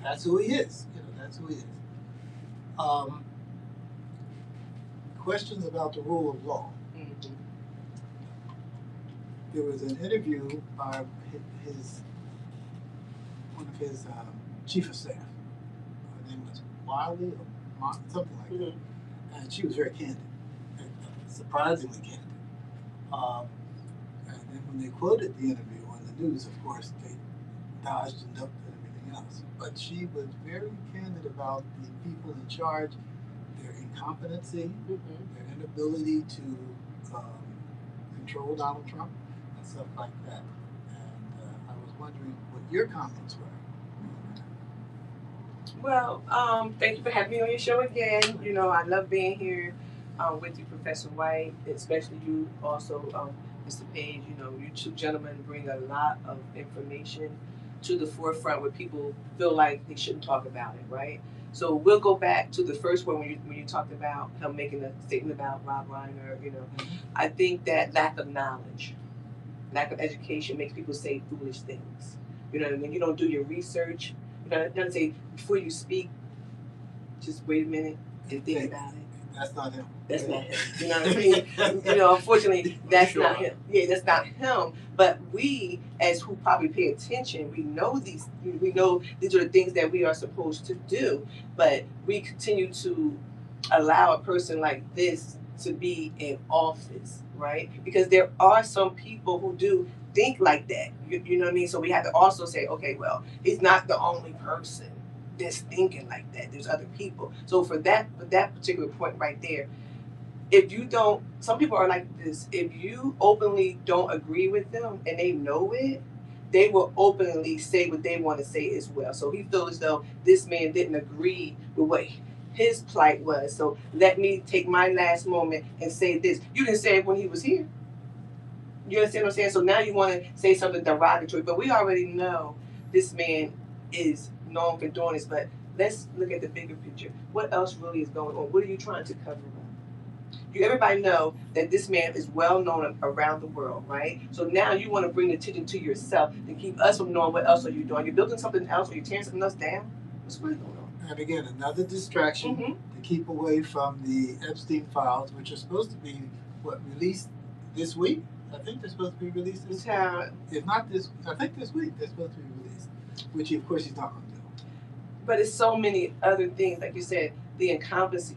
that's who he is. That's who he is. Um, Questions about the rule of law. Mm-hmm. There was an interview by one of his chief of staff. Her name was Wiley or something like that, and she was very candid, surprisingly candid. And then when they quoted the interview on the news, of course, they dodged and ducked and everything else. But she was very candid about the people in charge, their incompetency, their inability to control Donald Trump, and stuff like that. And I was wondering what your comments were. Well, thank you for having me on your show again. I love being here with you, Professor White, especially you also, Mr. Page. You two gentlemen bring a lot of information to the forefront where people feel like they shouldn't talk about it, right? So we'll go back to the first one when you talked about him making a statement about Rob Reiner. I think that lack of knowledge, lack of education makes people say foolish things. When you don't do your research, doesn't say before you speak, just wait a minute and think about it. That's not him. That's not him. You know what I mean? Unfortunately, that's not him. Yeah, that's not him. But we, as who probably pay attention, we know these are the things that we are supposed to do. But we continue to allow a person like this to be in office, right? Because there are some people who do think like that. You know what I mean? So we have to also say, okay, well, he's not the only person that's thinking like that. There's other people. So for that particular point right there, if you don't, some people are like this. If you openly don't agree with them and they know it, they will openly say what they want to say as well. So he feels as though this man didn't agree with what his plight was. So let me take my last moment and say this. You didn't say it when he was here. You understand what I'm saying? So now you want to say something derogatory, but we already know this man is known for doing this. But let's look at the bigger picture. What else really is going on? What are you trying to cover up? Everybody know that this man is well known around the world, right? So now you want to bring attention to yourself and keep us from knowing what else are you doing. You're building something else, or you're tearing something else down. What's really going on? And again, another distraction to keep away from the Epstein files, which are supposed to be released this week. I think they're supposed to be released this week. If not this, I think this week they're supposed to be released, which of course he's not going to do. But it's so many other things, like you said, the incompetency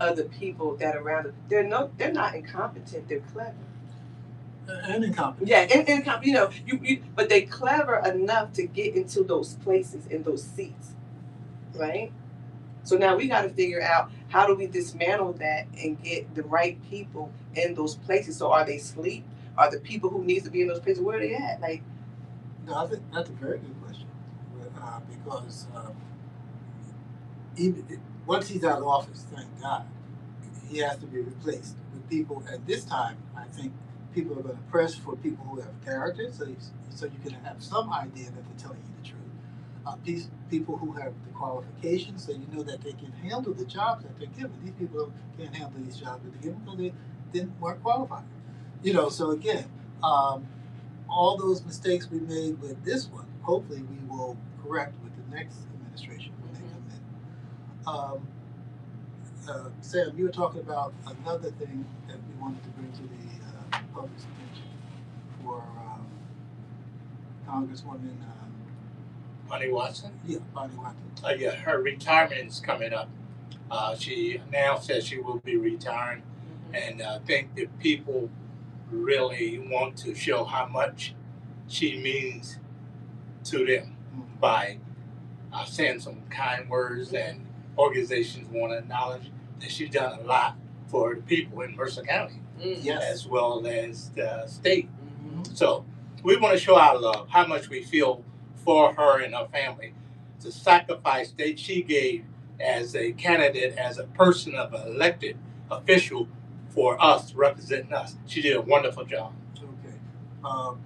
of the people that are around them. They're not incompetent. They're clever. And incompetent. Yeah, and incompetent. But they're clever enough to get into those places, in those seats, right? So now we got to figure out how do we dismantle that and get the right people in those places. So are they asleep? Are the people who need to be in those places, where are they at? No, I think that's a very good question, because even once he's out of office, thank God, he has to be replaced with people. And this time, I think people are going to press for people who have character, so you can have some idea that they're telling you the truth. People who have the qualifications, so you know that they can handle the jobs that they're given. These people can't handle these jobs that they're given because they weren't qualified. So again, all those mistakes we made with this one, hopefully we will correct with the next administration when they come in. Sam, you were talking about another thing that we wanted to bring to the public's attention for Congresswoman Bonnie Watson? Yeah, Bonnie Watson. Yeah, her retirement is coming up. She announced that she will be retiring, and I think that people really want to show how much she means to them by saying some kind words, and organizations want to acknowledge that she's done a lot for the people in Mercer County, as well as the state. So we want to show our love, how much we feel for her and her family, the sacrifice that she gave as a candidate, as a person of an elected official for us, representing us. She did a wonderful job. Okay. Now,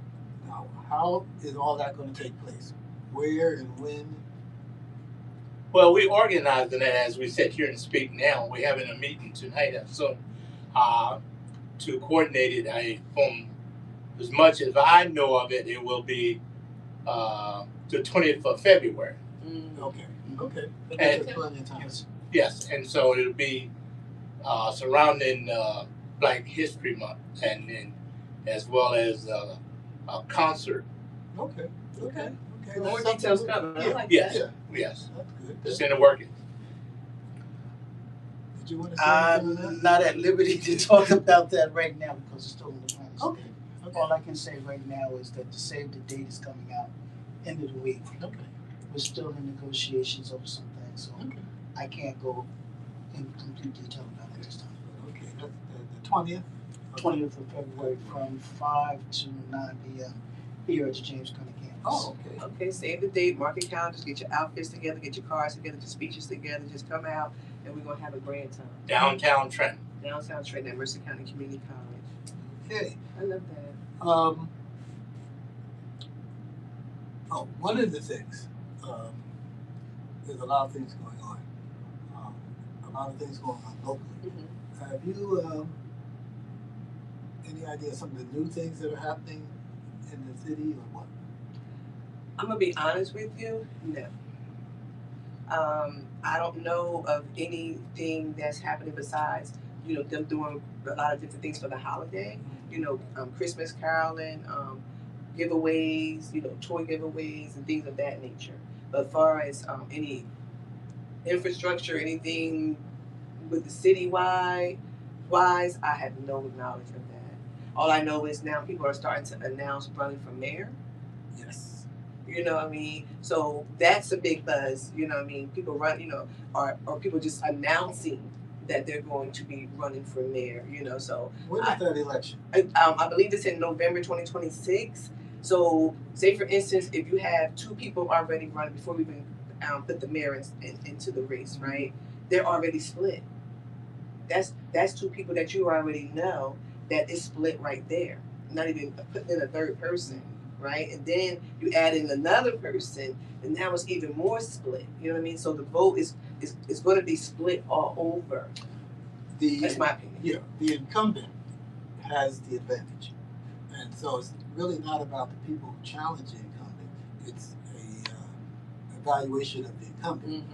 how is all that going to take place? Where and when? Well, we organizing it as we sit here and speak now. We're having a meeting tonight soon to coordinate it. From as much as I know of it, it will be the 20th of February. Okay. Okay. That And- gives us plenty of time. Yes, and so it'll be surrounding Black History Month, and then as well as a concert. Okay. Okay. Okay. More That's details something- coming. I Yeah. like Yes, that. yes, That's good. it's in the working. Did you want to say anything on that? I'm not at liberty to talk about that right now because it's still in the plans. Okay. Okay. All I can say right now is that the save the date is coming out end of the week. Okay. We're still in negotiations over some things, so Okay. I can't go in complete detail about it this time. Okay. That's the 20th. 20th of February from 5 to 9 p.m. here at the James Conner campus. Oh, okay. Okay, save the date, mark your calendars, get your outfits together, get your cars together, your speeches together, just come out and we're gonna have a grand time. Downtown Trenton. Downtown Trenton at Mercer County Community College. Okay. I love that. One of the things, there's a lot of things going on. A lot of things going on locally. Mm-hmm. Have you any idea of some of the new things that are happening in the city or what? I'm gonna be honest with you, no. I don't know of anything that's happening besides, them doing a lot of different things for the holiday. Christmas caroling, giveaways, toy giveaways and things of that nature. But as far as any infrastructure, anything with the city-wise, I have no knowledge of that. All I know is now people are starting to announce running for mayor. Yes. You know what I mean? So that's a big buzz. You know what I mean? People run, or people just announcing that they're going to be running for mayor. So When is that election? I believe it's in November 2026. So say for instance, if you have two people already running before we even put the mayor into the race, right? They're already split. That's two people that you already know that is split right there. Not even putting in a third person. Right, and then you add in another person, and now it's even more split. You know what I mean? So the vote is going to be split all over. That's my opinion. Yeah, the incumbent has the advantage, and so it's really not about the people who challenge the incumbent. It's a evaluation of the incumbent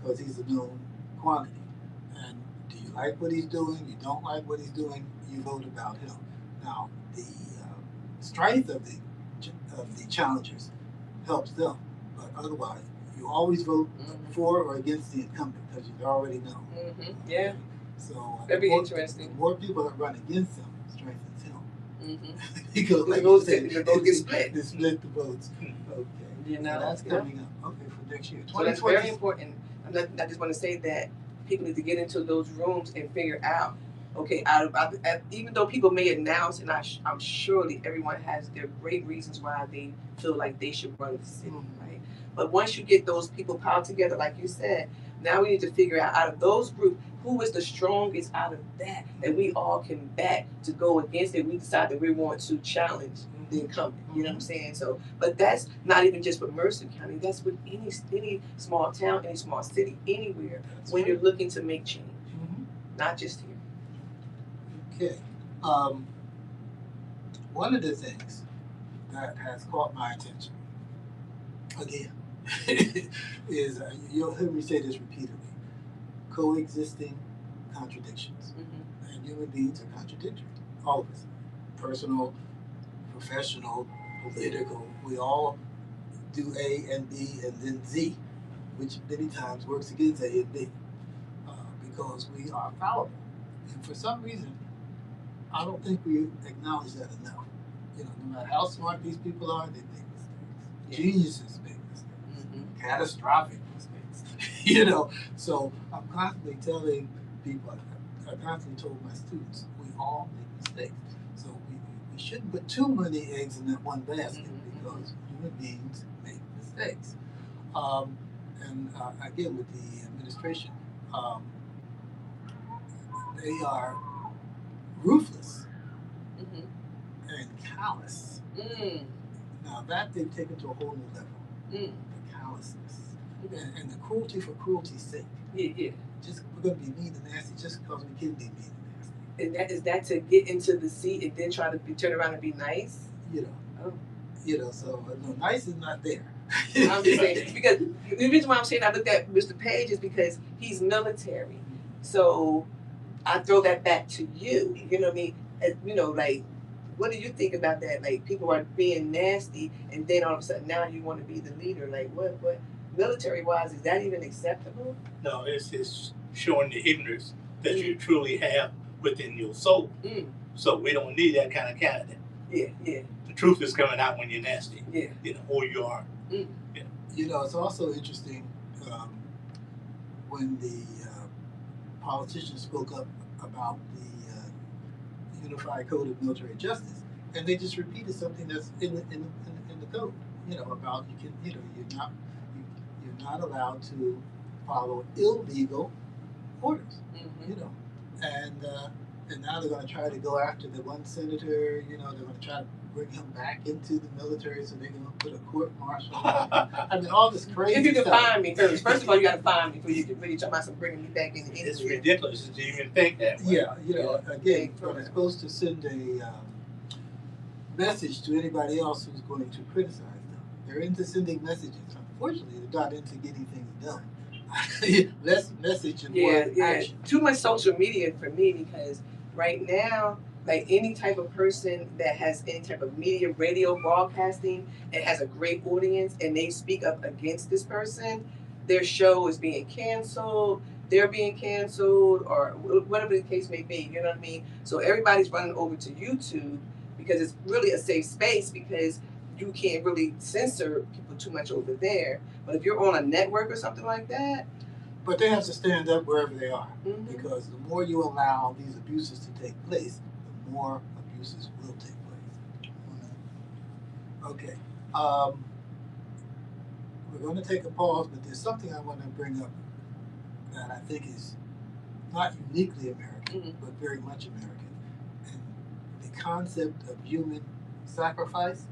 because he's a known quantity. And do you like what he's doing? You don't like what he's doing? You vote about him. Now the strength of the challengers helps them, but otherwise you always vote for or against the incumbent because you already know. Yeah. So that'd be the interesting. more people that run against him strengthens him. Because The like votes you said, get split. They split the votes. Okay. So that's coming up. Okay, for next year. So that's very important. I just want to say that people need to get into those rooms and figure out. Okay, even though people may announce, and I'm surely everyone has their great reasons why they feel like they should run the city, right? But once you get those people piled together, like you said, now we need to figure out of those groups, who is the strongest out of that we all can back to go against it. We decide that we want to challenge the incumbent. You know what I'm saying? So, but that's not even just with Mercer County. That's with any small town, any small city, anywhere when you're looking to make change, not just here. Okay. One of the things that has caught my attention, again, is you'll hear me say this repeatedly: coexisting contradictions. And human beings are contradictory. All of us. Personal, professional, political. We all do A and B and then Z, which many times works against A and B because we are fallible. And for some reason, I don't think we acknowledge that enough. No matter how smart these people are, they make mistakes. Geniuses make mistakes. Catastrophic mistakes. So I'm constantly telling people, I constantly told my students, we all make mistakes. So we shouldn't put too many eggs in that one basket because human beings make mistakes. And again, with the administration, they are ruthless and callous. Now that they've taken to a whole new level. The callousness and the cruelty for cruelty's sake. Yeah. Just we're gonna be mean and nasty just because we can be mean and nasty. And is that to get into the seat and then try to turn around and be nice? So no, nice is not there. I'm just saying, because the reason why I'm saying I looked at Mr. Page is because he's military. So I throw that back to you. You know what I mean? Like, what do you think about that? Like, people are being nasty, and then all of a sudden now you want to be the leader. Like, what military wise, is that even acceptable? No, it's just showing the ignorance that you truly have within your soul. So we don't need that kind of candidate. Yeah. The truth is coming out when you're nasty. Yeah. Who you are. You know, it's also interesting when the politicians spoke up about the Unified Code of Military Justice, and they just repeated something that's in the code. About you're not allowed to follow illegal orders. And now they're going to try to go after the one senator. They're going to try to bring him back into the military, so they're going to put a court martial. I mean, all this crazy. If you can stuff. find me first of all, you got to find me before you can really talk about some bringing me back in. It's ridiculous to even think that way. Again, they're supposed to send a message to anybody else who's going to criticize them. They're into sending messages. Unfortunately, they're not into getting things done. Less message and more action. Too much social media for me, because right now, like, any type of person that has any type of media, radio, broadcasting, and has a great audience, and they speak up against this person, their show is being canceled, they're being canceled, or whatever the case may be, you know what I mean? So everybody's running over to YouTube, because it's really a safe space, because you can't really censor people too much over there. But if you're on a network or something like that. But they have to stand up wherever they are, because the more you allow these abuses to take place, the more abuses will take place. Okay. We're going to take a pause, but there's something I want to bring up that I think is not uniquely American, but very much American. And the concept of human sacrifice.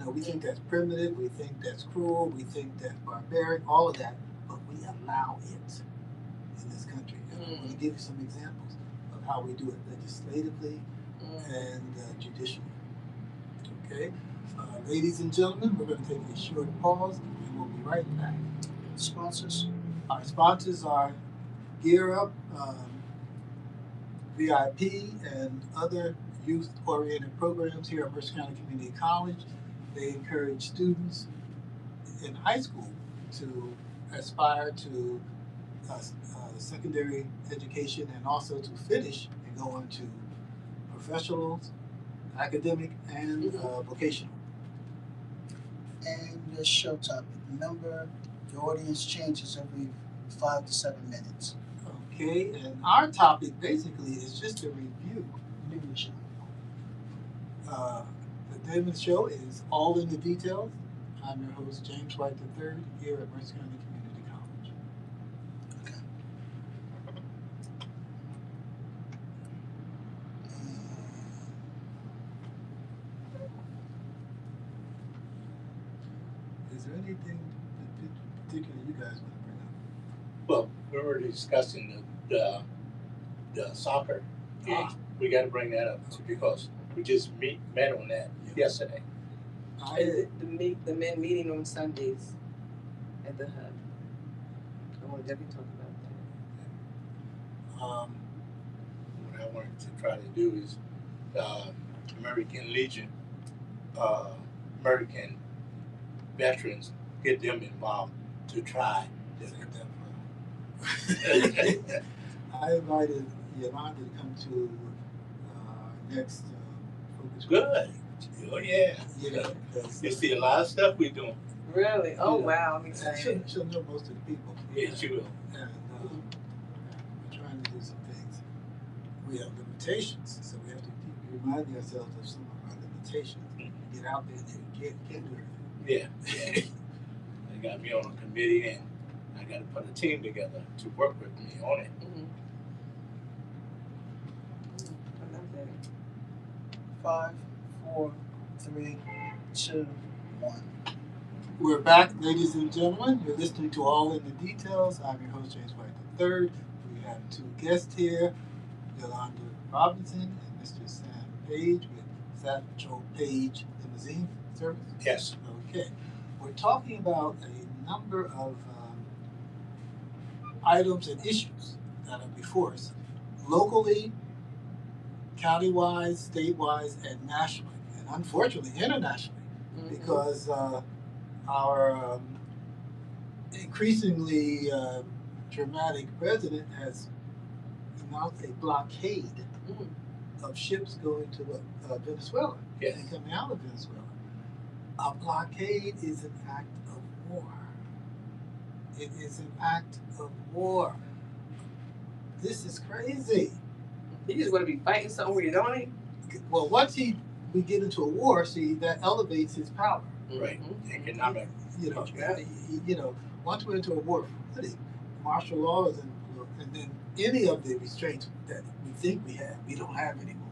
We think that's primitive, we think that's cruel, we think that's barbaric, all of that, but we allow it in this country. And I'm going to give you some examples of how we do it legislatively and judicially. Okay? Ladies and gentlemen, we're going to take a short pause, and we'll be right back. Sponsors? Our sponsors are Gear Up, VIP, and other youth-oriented programs here at Mercer County Community College. They encourage students in high school to aspire to secondary education, and also to finish and go on to professionals, academic, and vocational. And the show topic. Remember, the audience changes every 5 to 7 minutes. Okay, and our topic basically is just a review. Leadership. The name of the show is All in the Details. I'm your host, James White III, here at Mercer County Community College. Okay. Is there anything particular you guys want to bring up? Well, we were discussing the soccer game. We got to bring that up because we just met on that yesterday. The men meeting on Sundays at the hub. I want to definitely talk about that. What I wanted to try to do is American Legion, American veterans, get them involved to try. I invited Yolanda to come to next focus group. Good. Oh yeah. You see a lot of stuff we're doing. Really? Oh wow, I'm excited. She'll know most of the people. Yeah, she will. And we're trying to do some things. We have limitations, so we have to keep reminding ourselves of some of our limitations. Get out there and can't do everything. Yeah. They got me on a committee, and I got to put a team together to work with me on it. I love that. 5, 4, 3, 2, 1. We're back, ladies and gentlemen. You're listening to All in the Details. I'm your host, James White III. We have two guests here, Yolanda Robinson and Mr. Sam Page with Satchel Page Limousine Service. Yes. Okay. we're talking about a number of items and issues that are before us, locally, county-wise, state-wise, and nationally, and unfortunately internationally, because our increasingly dramatic president has announced a blockade of ships going to Venezuela and coming out of Venezuela. A blockade is an act of war. It is an act of war. This is crazy. He just want to be fighting somewhere, don't he? Well, once we get into a war, see, that elevates his power. Right. Economic. You know, once we're into a war, martial law is and then any of the restraints that we think we have, we don't have anymore.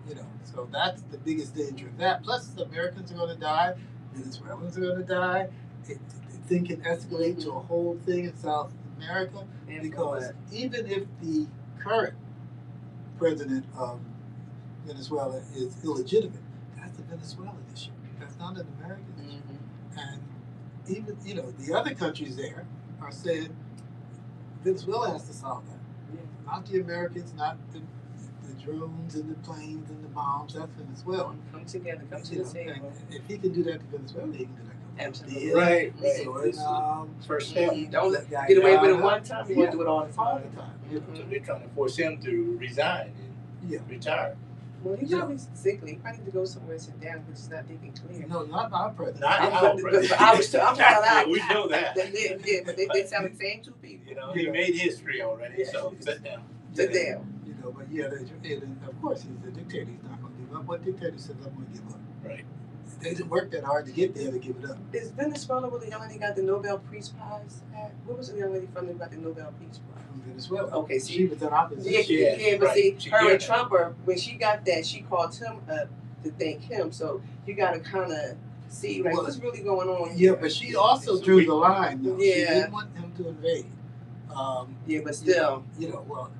You know, so that's the biggest danger of that. Plus, Americans are going to die, Venezuelans are going to die. The thing can escalate to a whole thing in South America because even if the current president of Venezuela is illegitimate, that's a Venezuelan issue. That's not an American issue. And even, you know, the other countries there are saying Venezuela has to solve that. Not the Americans, not the drones and the planes and the bombs. That's Venezuela. Come together, come to the table. If he can do that to Venezuela, he can do that. Absolutely. Right. So First step. Don't get away with it one time. You want to do it all the all time. the time. So they're trying to force him to resign and retire. Well, he's probably sickly. He probably need to go somewhere and sit down because he's not thinking clear. No, not our president. Not I'm our president. talking out. We know that. Yeah, but they sound the same two people. You know, he made history already, so sit down. Sit down. You know, but yeah, and of course he's a dictator. He's not going to give up. What dictator says I'm going to give up? Right. They didn't work that hard to get there to give it up. Is Venezuela where the young lady got the Nobel Peace Prize at? What was the young lady from that got the Nobel Peace Prize? From Venezuela. Okay, see, she was in opposition. Yeah, but right. see, her and Trump, when she got that, she called him up to thank him. So you got to kind of see, like, what's really going on here. Yeah, but she also drew the line, though. Yeah. She didn't want him to invade. Yeah, but still. You know, well.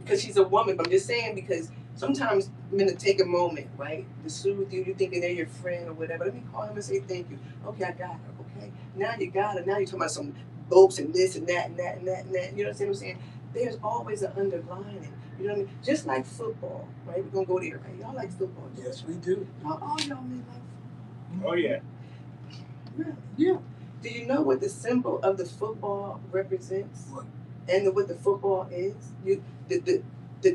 Because she's a woman, but I'm just saying because sometimes men to take a moment, right, to soothe you. You're thinking they're your friend or whatever. Let me call him and say thank you. Okay, I got her. Okay, now you got her. Now you're talking about some boats and this and that and that and that and that. You know what I'm saying? There's always an underlining. You know what I mean? Just like football, right? We're gonna go there, right? Y'all like football? Yes, we do. All y'all men like football. Oh yeah. Really? Yeah. Do you know what the symbol of the football represents? What? And what the football is?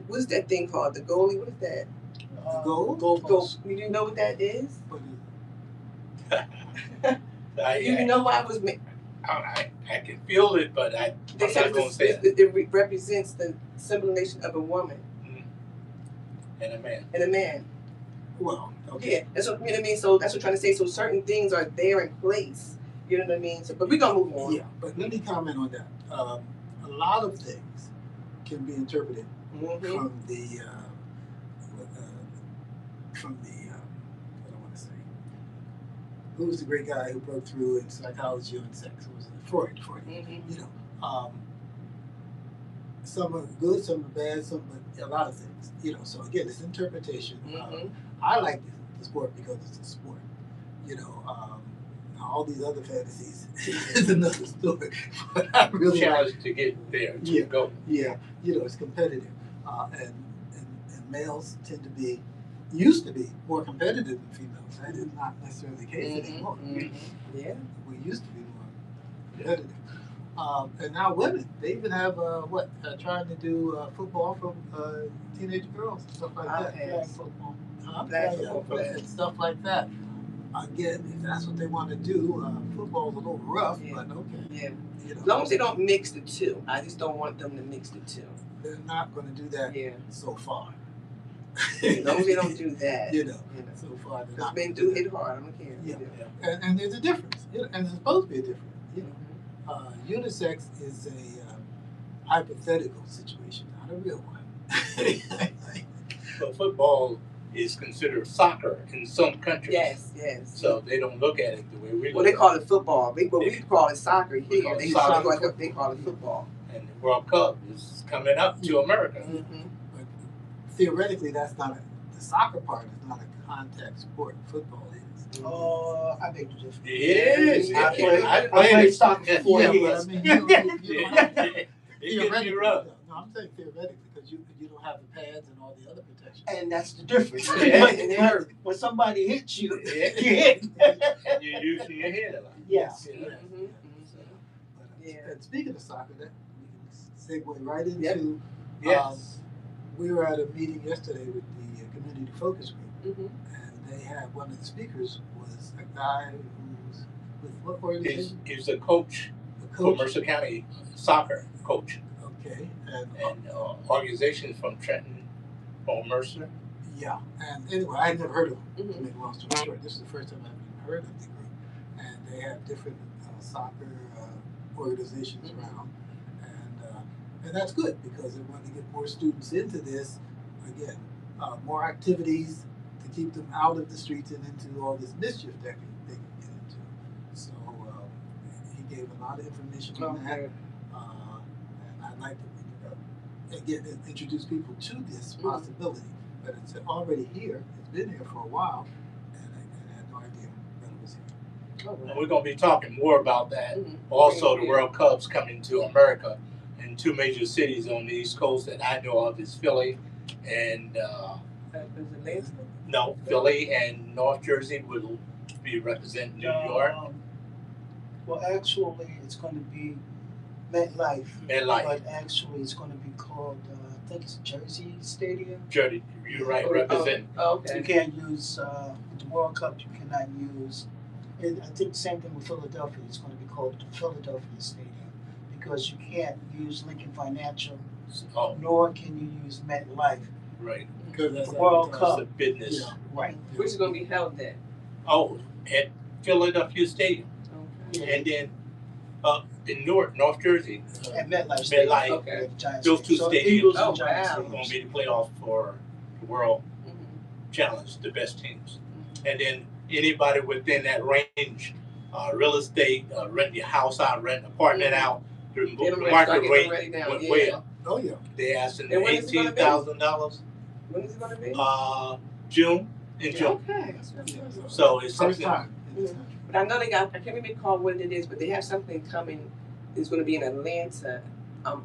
What's that thing called? The goalie? What is that? The goal? Goal. You know what that is? What is You know why it was made? I can feel it, but I'm not going to say it. It represents the symbolization of a woman And a man. and a man. Well, okay. Yeah, that's what, you know what I mean. So that's what I'm trying to say. So certain things are there in place. You know what I mean. So, but we're gonna move on. Yeah, but let me comment on that. A lot of things can be interpreted from the what I want to say. Who was the great guy who broke through in psychology on sex? Who was it? Freud. You know, some are good, some are bad, but a lot of things. You know, so again, it's interpretation. I like the sport because it's a sport. You know, all these other fantasies is another story. But I really challenge to get there to go. Yeah, you know, it's competitive, and males tend to be, used to be more competitive than females. That is not necessarily the case anymore. Yeah, we used to be more competitive, and now women, they even have trying to do football from teenage girls and stuff like that. Flag football. and stuff like that. Again, if that's what they want to do, football's a little rough, but okay. Yeah. You know, as long as they don't mix the two. I just don't want them to mix the two. they're not going to do that so far. As long as they don't do that. You know, so far they're Because not. men do hit hard. I don't care. Yeah. And there's a difference, you know, and there's supposed to be a difference. You know, unisex is a hypothetical situation, not a real one. But football is considered soccer in some countries. Yes. So they don't look at it the way we look. Well, they call it football. We call it soccer here. call it They soccer. call it football. And the World Cup is coming up to America. But theoretically, that's not the soccer part is not a contact sport. Football is. I beg to differ. Yes. I played soccer for 4 Yeah, years. but I mean, you don't have It can be theoretically. rough. No, I'm saying theoretically because you don't have the pads and all the other protections. And that's the difference. Yeah. But when somebody hits you, Yeah. you hit. And you're using your head a lot. Yes. Yeah. Mhm. But, and speaking of soccer, that we can segue right into. Yes. We were at a meeting yesterday with the community focus group, Mhm. and they had one of the speakers was a guy who's with what organization? He's a coach The for coach. Mercer County soccer coach. Okay, and Organizations from Trenton or Mercer. yeah, and anyway, I had never heard of him. To Mhm. make a long story short, this is the first time I've even heard of the group, and they have different soccer organizations around, and that's good because they want to get more students into this. Again, more activities to keep them out of the streets and into all this mischief that they can get into. So he gave a lot of information on that, and I'd like to again introduce people to this possibility. But it's already here. It's been here for a while, and I had no idea that it was here. And we're going to be talking more about that. Mhm. Also, the World Cup's coming to America in two major cities on the East Coast that I know of is Philly and Philly and North Jersey will be representing New York. Well, actually, it's going to be MetLife. MetLife. But actually, it's going to be called, I think it's Jersey Stadium. Jersey, you're right, represent. Oh, okay. You can't use the World Cup. You cannot use. I think the same thing with Philadelphia. It's going to be called the Philadelphia Stadium because you can't use Lincoln Financial, nor can you use MetLife. Right. Because that's The World It's Cup. a business. Yeah. Right. Where's it going to be held then? Oh, at Philadelphia Stadium. Okay. And then in North Jersey, At MetLife Stadium. MetLife. Okay. The Giants Those two Stadium. So stadiums. Eagles Oh, and Giants wow. are going stadiums. to be the playoff for the World Mhm. Challenge, the best teams. And then anybody within that range, real estate, rent your house out, rent an apartment out, the market rate went way up. Oh yeah. They asked them And when is it gonna be? $18,000 When is it going to be? June, in June. Okay. So it's First something. time in this Mhm. country. But I know they got, I can't even recall what it is, but they have something coming. It's going to be in Atlanta,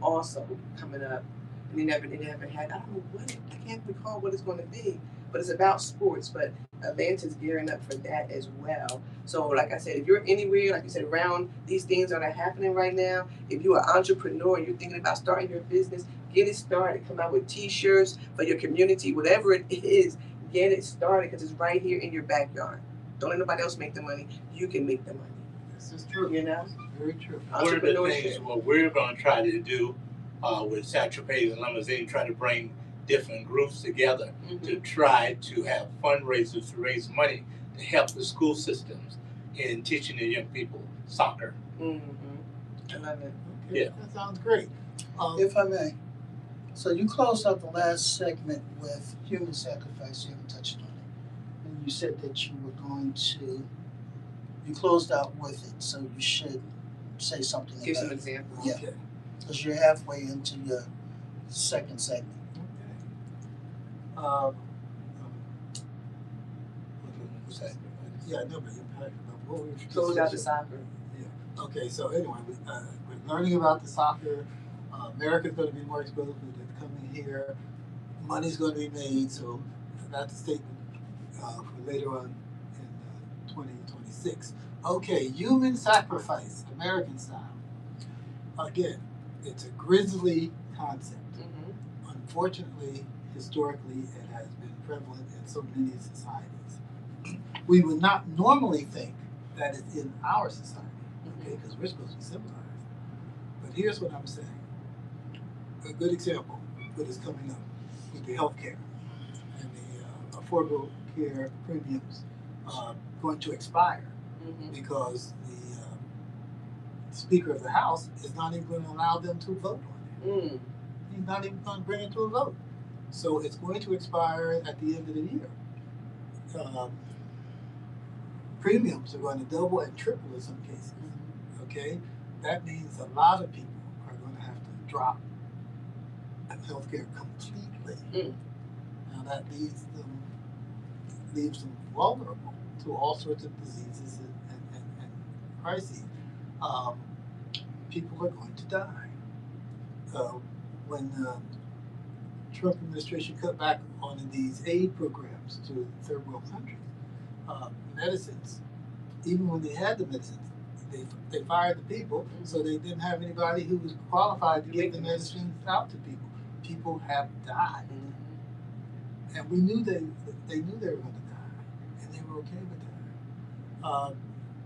also coming up. And they never had, I don't know what, I can't recall what it's going to be, but it's about sports. But Atlanta's gearing up for that as well. So, like I said, if you're anywhere, like you said, around these things that are happening right now, if you're an entrepreneur and you're thinking about starting your business, get it started. Come out with T-shirts for your community, whatever it is, get it started because it's right here in your backyard. Don't let nobody else make the money. You can make the money. This is true. You know? Very true. One of the things what we're going to try to do with Satchel Page and Limousine, try to bring different groups together to try to have fundraisers to raise money to help the school systems in teaching the young people soccer. I love it. Okay, Yeah. that sounds great. If I may. So you closed out the last segment with human sacrifice. You haven't touched on it. And you said that you were going to, you closed out with it, so you should say something Give some about it. examples. Yeah. Okay. Because you're halfway into your second segment. Okay. Yeah, I know, but what were you Close out the soccer. Yeah. Okay, so anyway, we're learning about the soccer. America's going to be more exposed to it coming here. Money's going to be made, so that's a statement for later on in 2026. Okay, human sacrifice, American style. Again, it's a grisly concept. Unfortunately, historically, it has been prevalent in so many societies. We would not normally think that it's in our society, okay, because we're supposed to be civilized. But here's what I'm saying. A good example, what is coming up with the healthcare and the affordable care premiums going to expire because the Speaker of the House is not even going to allow them to vote on it. He's not even going to bring it to a vote. So it's going to expire at the end of the year. Premiums are going to double and triple in some cases. Okay? That means a lot of people are going to have to drop healthcare completely. Now that leaves them vulnerable to all sorts of diseases and crises. Um, People are going to die. When the Trump administration cut back on these aid programs to third world countries, medicines, even when they had the medicines, they fired the people, so they didn't have anybody who was qualified to give the medicines out to people. People have died, and we knew they knew they were going to die, and they were okay with that.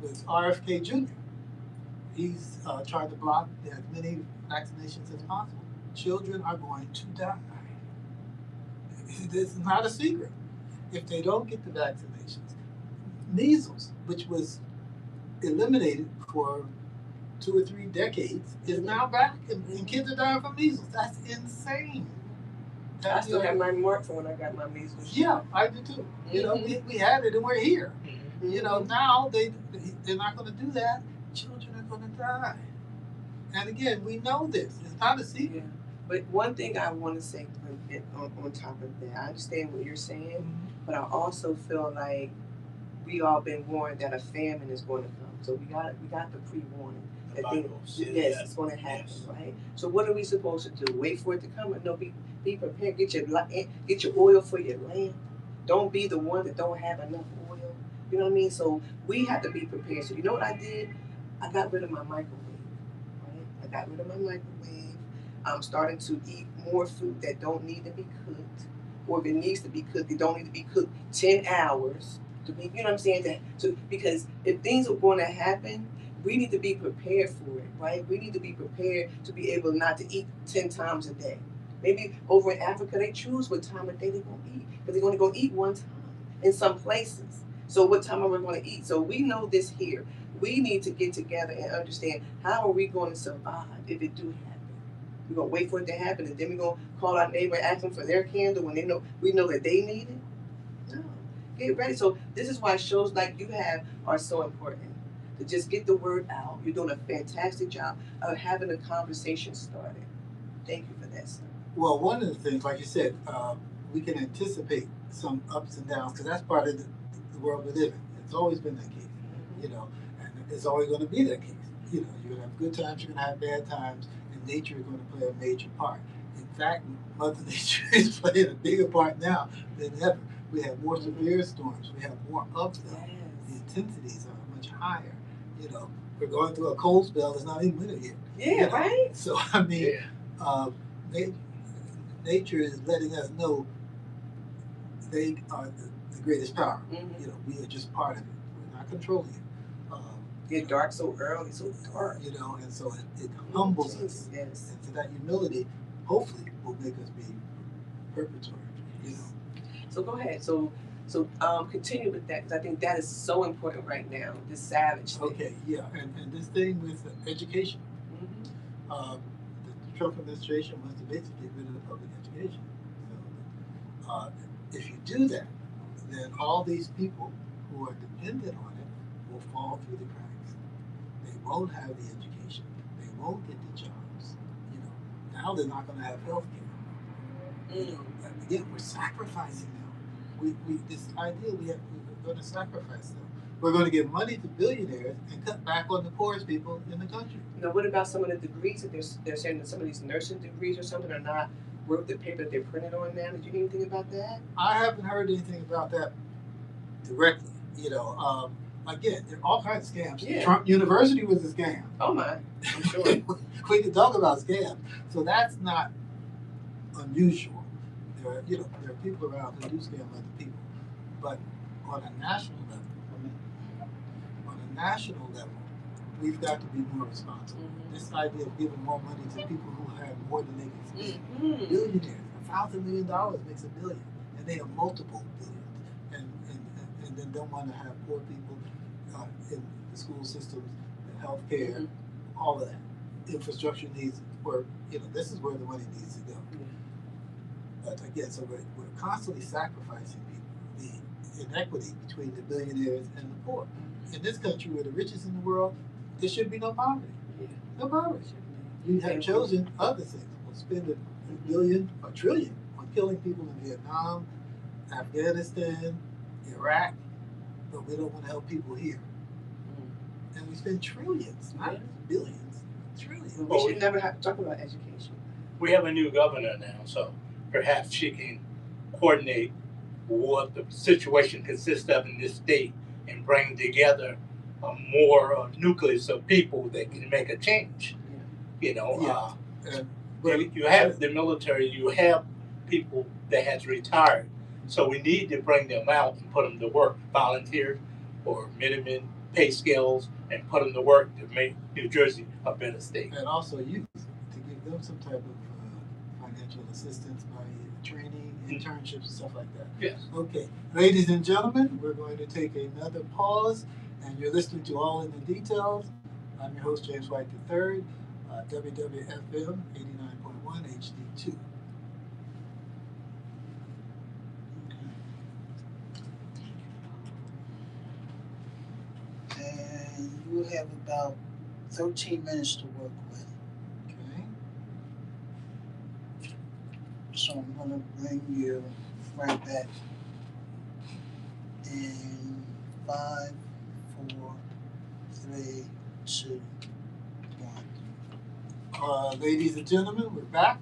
With RFK Jr., he's trying to block as many vaccinations as possible. Children are going to die. This is not a secret. If they don't get the vaccinations, measles, which was eliminated for 2 or 3 decades, is now back, and kids are dying from measles. That's insane. I still have my mark from when I got my measles. Yeah, I do too. You know, we had it and we're here. You know, now they're not going to do that. Children are going to die. And again, we know this. It's not a secret. Yeah. But one thing I want to say on top of that, I understand what you're saying, but I also feel like we all been warned that a famine is going to come. So we got the pre-warning that yes, it's going to happen, right? So what are we supposed to do? Wait for it to come? No, be prepared. Get your oil for your lamp. Don't be the one that don't have enough oil. You know what I mean? So we have to be prepared. So you know what I did? I got rid of my microwave. Right? I got rid of my microwave. I'm starting to eat more food that don't need to be cooked, or if it needs to be cooked, it don't need to be cooked 10 hours. To be, you know what I'm saying? Because if things are going to happen, we need to be prepared for it, right? We need to be prepared to be able not to eat 10 times a day. Maybe over in Africa, they choose what time of day they're going to eat, because they're going to go eat one time in some places. So what time are we going to eat? So we know this here. We need to get together and understand, how are we going to survive if it do happen? We're going to wait for it to happen, and then we're going to call our neighbor and ask them for their candle when we know that they need it? No. Get ready. So this is why shows like you have are so important, to just get the word out. You're doing a fantastic job of having a conversation started. Thank you for that, sir. Well, one of the things, like you said, we can anticipate some ups and downs, because that's part of the world we live in. It's always been that case, you know, and it's always going to be that case. You know, you're going to have good times, you're going to have bad times, and nature is going to play a major part. In fact, Mother Nature is playing a bigger part now than ever. We have more severe storms. We have more of them. Yes. The intensities are much higher. You know, we're going through a cold spell. It's not even winter yet. Yeah, you know? Right. So I mean, nature is letting us know they are the greatest power. You know, we are just part of it. We're not controlling it. Get dark so early, so dark. You know, and so it humbles us. Yes. And so that humility, hopefully, will make us be perpetual. You know. So go ahead. So continue with that, because I think that is so important right now. This savage thing. Okay, yeah, and this thing with education. The Trump administration wants to basically get rid of the public education. So, if you do that, then all these people who are dependent on it will fall through the cracks. They won't have the education. They won't get the jobs. You know, now they're not going to have health care. Again, we're sacrificing them. This idea we're going to sacrifice them. We're going to give money to billionaires and cut back on the poorest people in the country. Now, what about some of the degrees that they're saying that some of these nursing degrees or something are not worth the paper that they're printed on now? Did you hear anything about that? I haven't heard anything about that directly. You know, again, there are all kinds of scams. Yeah. Trump University was a scam. Oh my, I'm sure. We can talk about scams. So that's not unusual. There are people around who do scam other people. But on a national level, we've got to be more responsible. This idea of giving more money to people who have more than they can spend. Billionaires, $1,000 million makes $1 billion, and they have multiple billions, and then don't want to have poor people in the school systems, the health care, all of that. Infrastructure needs work. You know, this is where the money needs to go. But again, so we're constantly sacrificing people. The inequity between the billionaires and the poor. In this country, we're the richest in the world. There should be no poverty. No poverty. We have chosen other things. We'll spend $1 billion or $1 trillion on killing people in Vietnam, Afghanistan, Iraq, but we don't want to help people here. And we spend trillions, not billions, trillions. We should never have to talk about education. We have a new governor now, so perhaps she can coordinate what the situation consists of in this state and bring together a more nucleus of people that can make a change. You know, you have the military, you have people that has retired, so we need to bring them out and put them to work, volunteer or minimum pay scales, and put them to work to make New Jersey a better state. And also youth, to give them some type of financial assistance by training, internships, and stuff like that. Yes. Okay, ladies and gentlemen, we're going to take another pause, and you're listening to All in the Details. I'm your host, James White III, WWFM 89.1 HD2. And you have about 13 minutes to work with. Okay. So I'm going to bring you right back in 5, 4, 3, 2, 1. Ladies and gentlemen, we're back.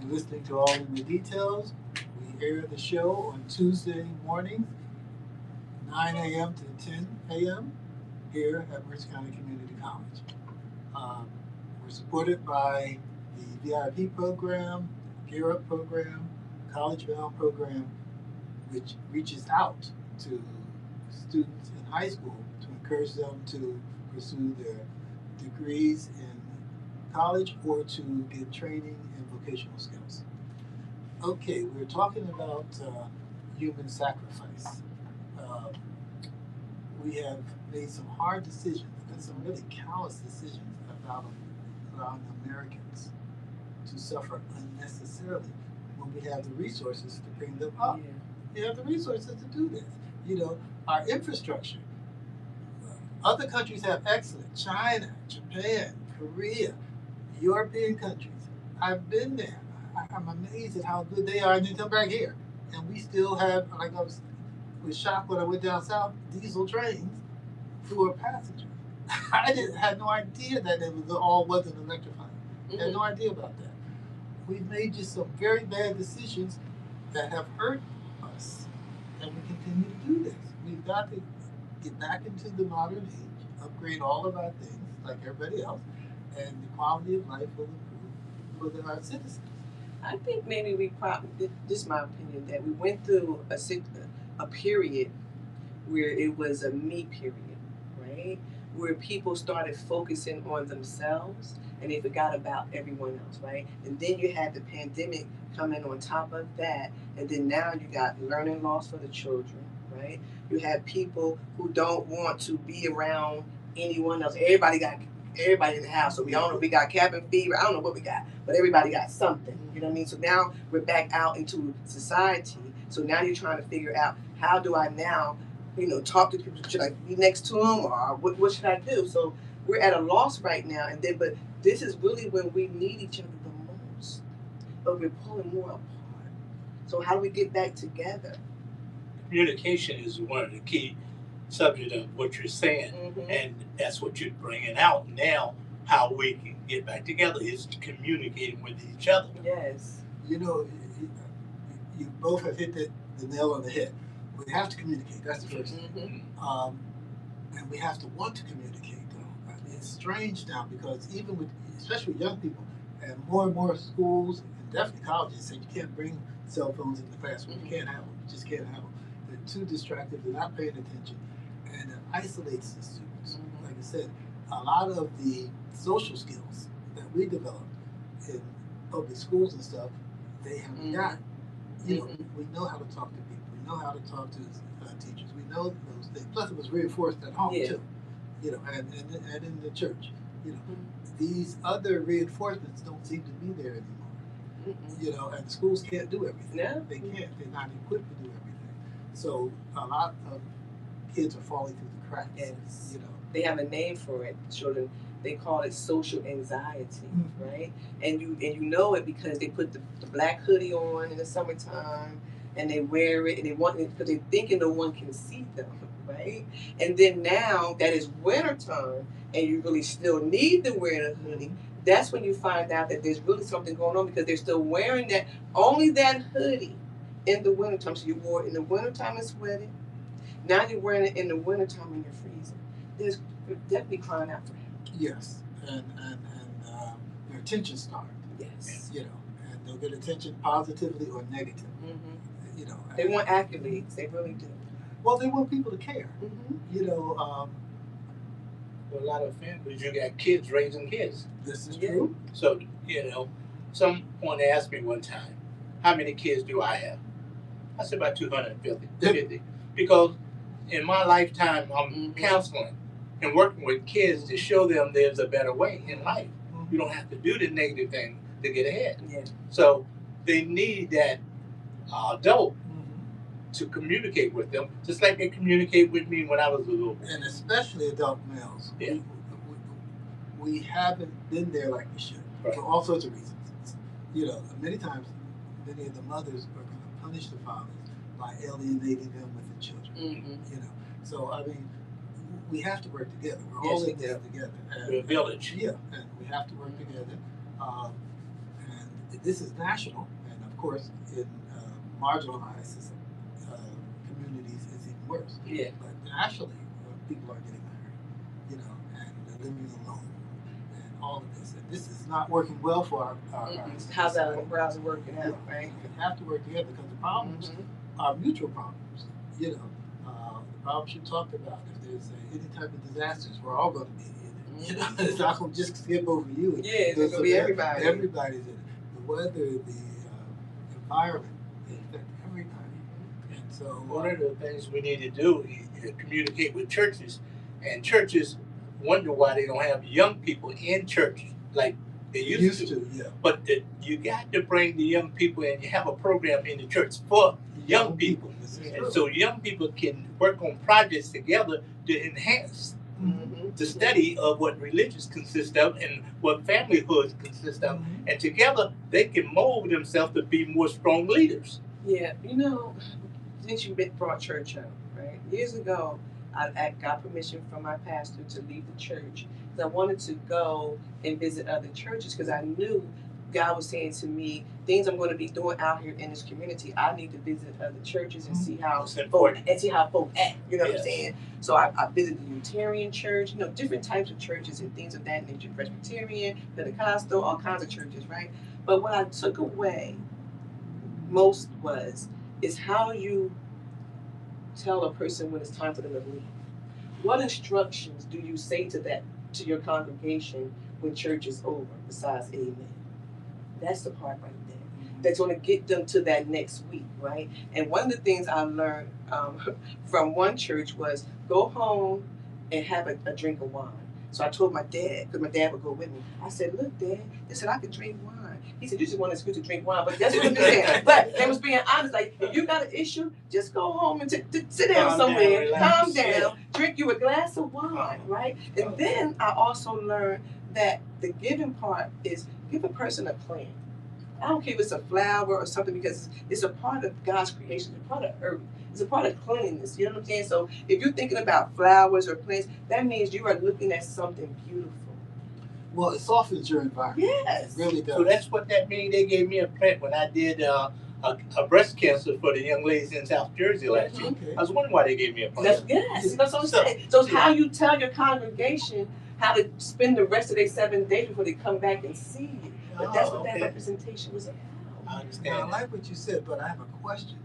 You're listening to All in the Details. We air the show on Tuesday mornings, 9 a.m. to 10 a.m. here at Mercer County Community College. We're supported by the VIP program, Gear Up program, College Bound program, which reaches out to students in high school to encourage them to pursue their degrees in college or to get training in vocational skills. Okay, we're talking about human sacrifice. We have made some hard decisions and some really callous decisions about allowing Americans to suffer unnecessarily when we have the resources to bring them up. Yeah. We have the resources to do this. You know, our infrastructure. Other countries have excellent. China, Japan, Korea, European countries. I've been there. I'm amazed at how good they are, and they come back here. And we still have, like I was shocked when I went down south, diesel trains for passengers. I had no idea that it wasn't electrified. I had no idea about that. We've made just some very bad decisions that have hurt us, and we continue to do this. We've got to get back into the modern age, upgrade all of our things like everybody else, and the quality of life will improve for our citizens. I think maybe this is my opinion, that we went through a period where it was a me period, right? Where people started focusing on themselves and they forgot about everyone else, right? And then you had the pandemic coming on top of that, and then now you got learning loss for the children, right? You have people who don't want to be around anyone else. Everybody in the house, so we don't know, we got cabin fever, I don't know what we got, but everybody got something, you know what I mean? So now we're back out into society. So now you're trying to figure out, how do I now, talk to people? Should I be next to them, or what should I do? So we're at a loss right now, but this is really when we need each other the most, but we're pulling more apart. So how do we get back together? Communication is one of the key subject of what you're saying, and that's what you're bringing out now. How we can get back together is communicating with each other. Yes. You you both have hit the nail on the head. We have to communicate. That's the first thing. And we have to want to communicate, though. I mean, it's strange now because especially with young people, and more schools and definitely colleges say you can't bring cell phones into the classroom. You can't have them. You just can't have them. They're too distracted. They're not paying attention, and it isolates the students. Like I said, a lot of the social skills that we develop in public schools and stuff, they haven't got. We know how to talk to people. We know how to talk to teachers. We know those things. Plus, it was reinforced at home too. And in the church. These other reinforcements don't seem to be there anymore. And the schools can't do everything. No. They can't. They're not equipped to do everything. So a lot of kids are falling through the cracks. Yes. They have a name for it, children. They call it social anxiety, right? And you know it because they put the black hoodie on in the summertime, and they wear it, and they want it because they're thinking no one can see them, right? And then now that it's winter time and you really still need to wear the hoodie, that's when you find out that there's really something going on because they're still wearing that, only that hoodie in the wintertime. So you wore it in the wintertime and sweating. Now you're wearing it in the wintertime and you're freezing. There's definitely crying out for help. Yes, and their attention starved. Yes. You know, and they'll get attention positively or negatively. Mm-hmm. You know, They want accolades. They really do. well, they want people to care. Mm-hmm. You know, For a lot of families, you got kids raising kids. this is Yeah. true. So, you know, someone asked me one time, how many kids do I have? I said about 250. Because in my lifetime, I'm counseling and working with kids to show them there's a better way in life. You don't have to do the negative thing to get ahead. Yeah. So they need that adult to communicate with them, just like they communicate with me when I was a little boy. And especially adult males. Yeah. We haven't been there like we should Right. for all sorts of reasons. You know, many times, many of the mothers are going to punish the fathers by alienating them with the children. Mm-hmm. You know, so I mean, we have to work together. We're Yes, all we in this do. together. We're a village. Yeah, and we have to work together. And this is national, and of course, in marginalized communities, it's even worse. Yeah. But nationally, people are getting married, you know, and they're living alone, and all of this. And this is not working well for our How's that society. browser working out, right? We have to work together because the problems are mutual problems. You know, the problems you talked about. If there's any type of disasters, we're all going to be in it. You know, it's not going to just skip over you. Yeah, it's going to be everybody. Everybody's in it. The weather, the environment, they affect everybody. And so One of the things we need to do is communicate with churches, and churches wonder why they don't have young people in church like they used to. Yeah. But you got to bring the young people in. You have a program in the church for young people. This is And true. so young people can work on projects together to enhance the study of what religions consist of and what familyhood consists of. And together they can mold themselves to be more strong leaders. Yeah, you know, since you brought church up, right? Years ago, I got permission from my pastor to leave the church because I wanted to go and visit other churches because I knew God was saying to me, things I'm going to be doing out here in this community, I need to visit other churches and see how It's important. folk act. You know what I'm Yes. saying? So I visited the Unitarian church, you know, different types of churches and things of that nature, Presbyterian, Pentecostal, all kinds of churches, right? But what I took away most is how you tell a person when it's time for them to leave. What instructions do you say to your congregation when church is over, besides amen? That's the part right there. That's going to get them to that next week, right? And one of the things I learned from one church was go home and have a drink of wine. So I told my dad, because my dad would go with me. I said, look, Dad, they said I could drink wine. He said, you just want an excuse to drink wine, but that's what I'm saying. But they was being honest, like, if you got an issue, just go home and sit down somewhere, calm down, drink you a glass of wine, right? And then I also learned that the giving part is give a person a plant. I don't care if it's a flower or something because it's a part of God's creation. It's a part of earth. It's a part of cleanliness. You know what I'm saying? So if you're thinking about flowers or plants, that means you are looking at something beautiful. Well, it softens your environment. Yes. It really does. So that's what that means. They gave me a plant when I did a breast cancer for the young ladies in South Jersey last year. Okay. I was wondering why they gave me a plant. That's what I'm saying. So it's how you tell your congregation how to spend the rest of their 7 days before they come back and see you. But that's what that representation was about. I understand. Now, I like what you said, but I have a question.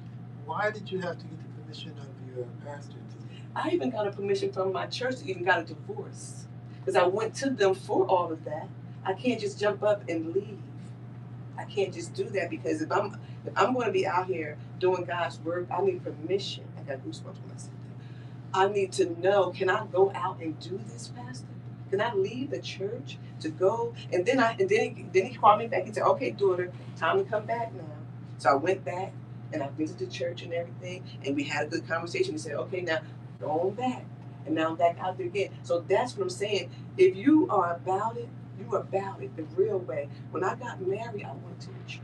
Why did you have to get the permission of your pastor to leave? I even got a permission from my church to even got a divorce. Because I went to them for all of that. I can't just jump up and leave. I can't just do that because if I'm going to be out here doing God's work, I need permission. I got goosebumps when I said that. I need to know, can I go out and do this, Pastor? Can I leave the church to go? And then he called me back and said, okay, daughter, time to come back now. So I went back and I visited the church and everything, and we had a good conversation. He said, okay, now go on back. And now I'm back out there again. So that's what I'm saying. If you are about it, you are about it the real way. When I got married, I went to the church.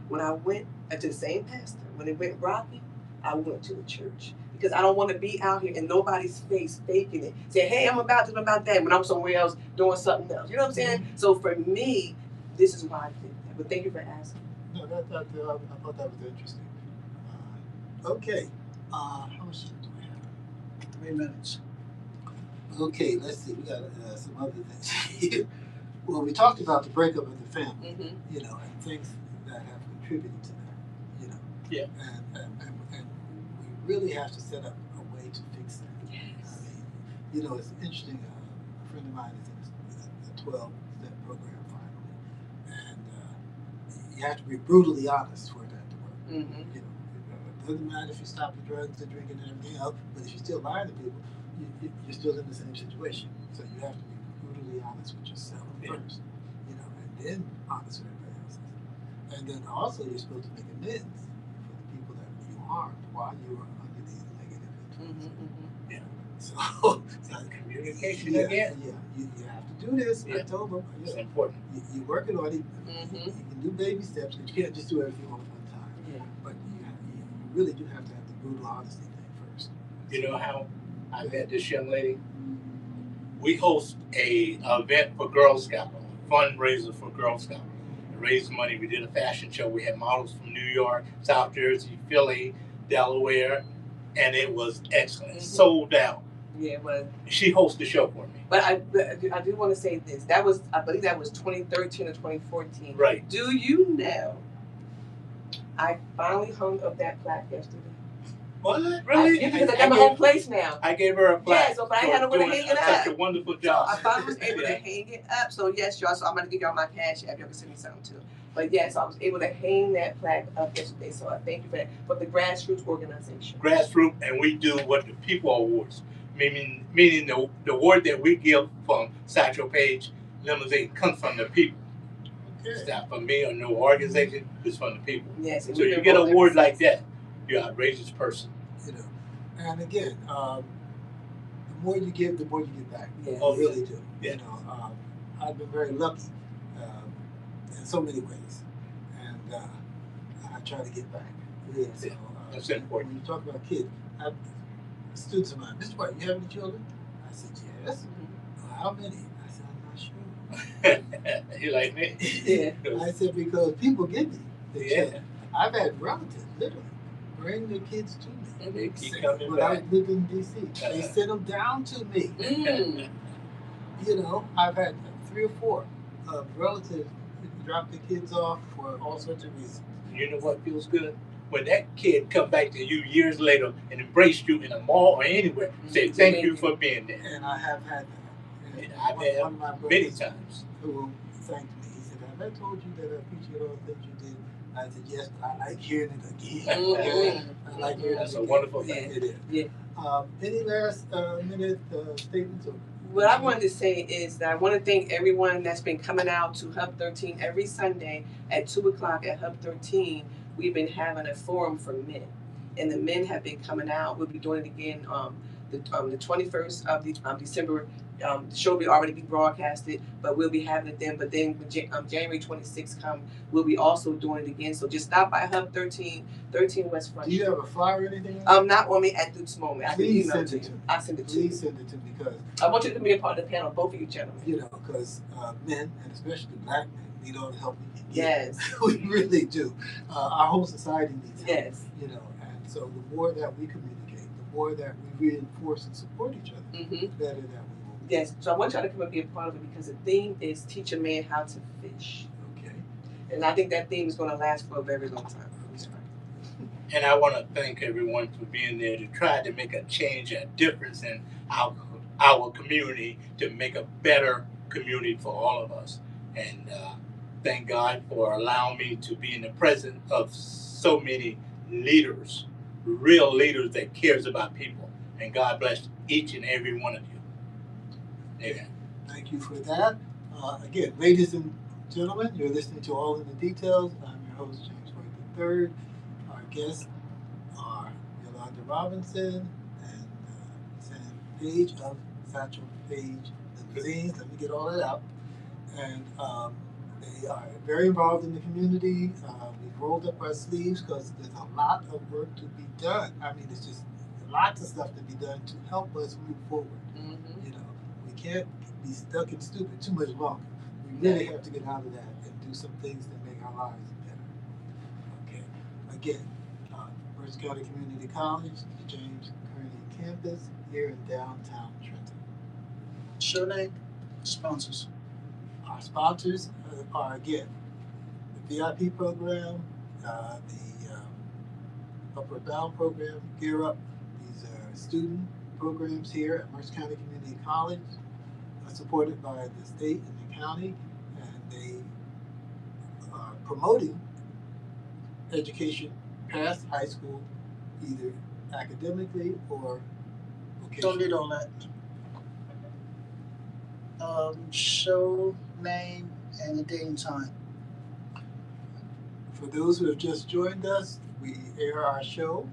When I went to the same pastor, when it went rocky, I went to the church. because I don't want to be out here in nobody's face faking it. Say, hey, I'm about this, I'm about that, when I'm somewhere else doing something else. You know what I'm saying? Mm-hmm. So for me, this is why I did that. But thank you for asking. No, I thought that was interesting. Okay. How much time do we have? 3 minutes. Okay, let's see. We got some other things here. Well, we talked about the breakup of the family, Mm-hmm. and things that have contributed to that, Yeah. And we really have to set up a way to fix that. Yes. I mean, it's interesting. A friend of mine is in the 12-step program finally, and you have to be brutally honest for that to work. Mm-hmm. It doesn't matter if you stop the drugs, the drinking, and everything else, but if you're still lying to people, you're still in the same situation. So you have to be brutally honest with yourself first, and then honest with everybody else. And then also you're supposed to make amends for the people that you harmed while you were under these negative influences. Mm-hmm. Yeah. So Communication yeah, again. Yeah, you have to do this. Yeah. I told them, It's important. you're working on it. Mm-hmm. You can do baby steps, but you can't just do everything all at one time. Yeah. But you really do have to have the brutal honesty thing first. You know how I met this young lady? We host a event for Girl Scout, a fundraiser for Girl Scout. To raise money. We did a fashion show. We had models from New York, South Jersey, Philly, Delaware, and it was excellent. Mm-hmm. Sold out. Yeah, but She hosted the show for me. But I do want to say this. I believe that was 2013 or 2014. Right. Do you know? I finally hung up that plaque yesterday. What? Really? Because I got my own place now. I gave her a plaque. Yeah, so but I had no way to hang it up. Such a wonderful So job. I finally was able to hang it up. So yes, y'all. So I'm gonna give y'all my cash app. Y'all can send me something too. But yes, I was able to hang that plaque up yesterday. So I thank you for that. For the grassroots organization. Grassroots, and we do what the People Awards, meaning the award that we give from Satchel Page Limousine comes from the people. Okay. It's not from me or no organization. It's from the people. Yes. So you get an award like that, you're an outrageous person. And again, the more you give, the more you get back. Yeah. Oh, You really do. Yeah. I've been very lucky in so many ways, and I try to get back. Yeah. So, That's important. When you talk about kids, students of mine, Mr. White, you have any children? I said, yes. Mm-hmm. Well, how many? I said, I'm not sure. You like me? Yeah. I said, because people give me the Yeah. children. I've had relatives, literally, bring their kids to me. They keep coming When I back. lived in D.C., they sent them down to me. Mm. I've had 3 or 4 relatives drop their kids off for all sorts of reasons. You know what feels good? When that kid come back to you years later and embrace you in a mall or anywhere, say thank you for being there. And I have had that. And I've had one of my brothers many times. who thanked me. He said, have I told you that I appreciate all the things you did? I said, yes, but I like hearing it again. Mm-hmm. I like hearing That's it a again. wonderful thing. It is. Yeah. Any last minute statements? What I wanted to say is that I want to thank everyone that's been coming out to Hub 13 every Sunday at 2 o'clock at Hub 13. We've been having a forum for men, and the men have been coming out. We'll be doing it again the 21st of December. The show will already be broadcasted, but we'll be having it then. But then when January 26th come, we'll be also doing it again. So just stop by Hub 13 West Front. Do you have a flyer or anything? Not on me at this moment. Please I can email send it to me. I'll send it to you. Please send it to me because I want you to be a part of the panel, both of you gentlemen. because men, and especially black men, need all the help we can get. Yes. We really do. Our whole society needs help. Yes. And so the more that we communicate, the more that we reinforce and support each other, Mm-hmm. the better that we will be. Yes. So I want y'all to come and be a part of it because the theme is teach a man how to fish. Okay. And I think that theme is going to last for a very long time. And I want to thank everyone for being there to try to make a change, a difference in our community to make a better community for all of us. And thank God for allowing me to be in the presence of so many leaders, real leaders that cares about people. And God bless each and every one of you. Amen. Thank you for that. Again, ladies and gentlemen, you're listening to All in the Details. I'm your host, James White III. Our guests are Yolanda Robinson and Sam Page of Satchel Page Limousines. Let me get all that out. And they are very involved in the community. We've rolled up our sleeves because there's a lot of work to be done. I mean, it's just lots of stuff to be done to help us move forward. Mm-hmm. You know, we can't be stuck and stupid too much longer. We really have to get out of that and do some things that make our lives better. Okay. Again, Mercer County Community College, the James Kearney campus here in downtown Trenton. Show name, sponsors. Our sponsors are again the VIP program, the Upward Bound program, Gear Up. These are student programs here at Mercer County Community College, supported by the state and the county, and they are promoting education past high school, either academically or vocationally. Don't need all that. Show name and the date and time. For those who have just joined us, we air our show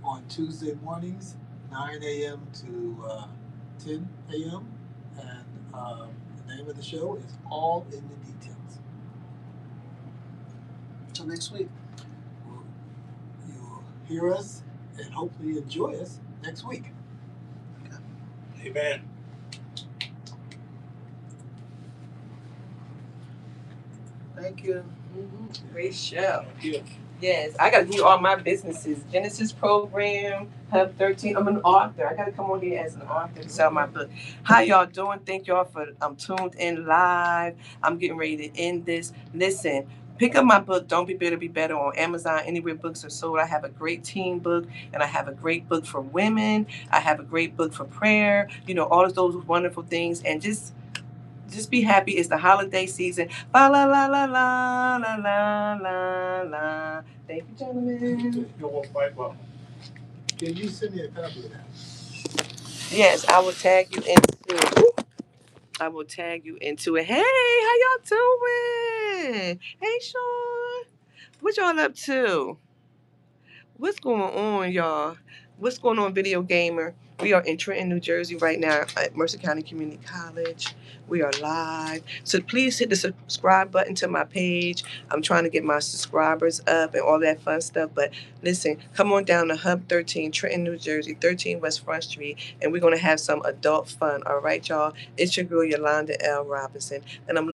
on Tuesday mornings, 9 a.m. to 10 a.m. And the name of the show is All in the Details. Until next week. You'll hear us and hopefully enjoy us next week. Amen. Thank you. Mm-hmm. Great show. Thank you. Yes, I gotta do all my businesses. Genesis program, Hub 13. I'm an author. I gotta come on here as an author to sell my book. How y'all doing? Thank y'all for tuned in live. I'm getting ready to end this. Listen, pick up my book, Don't Be Bitter, Be Better, on Amazon, anywhere books are sold. I have a great teen book, and I have a great book for women. I have a great book for prayer. You know, all of those wonderful things. And just be happy. It's the holiday season. La la la la la la la la la. Thank you, gentlemen. You're quite welcome. Can you send me a copy of that? Yes, I will tag you into. I will tag you into it. Hey, how y'all doing? Hey, Sean, what y'all up to? What's going on, y'all? What's going on, Video Gamer? We are in Trenton, New Jersey right now at Mercer County Community College. We are live. So please hit the subscribe button to my page. I'm trying to get my subscribers up and all that fun stuff. But listen, come on down to Hub 13, Trenton, New Jersey, 13 West Front Street, and we're going to have some adult fun. All right, y'all? It's your girl, Yolanda L. Robinson. And I'm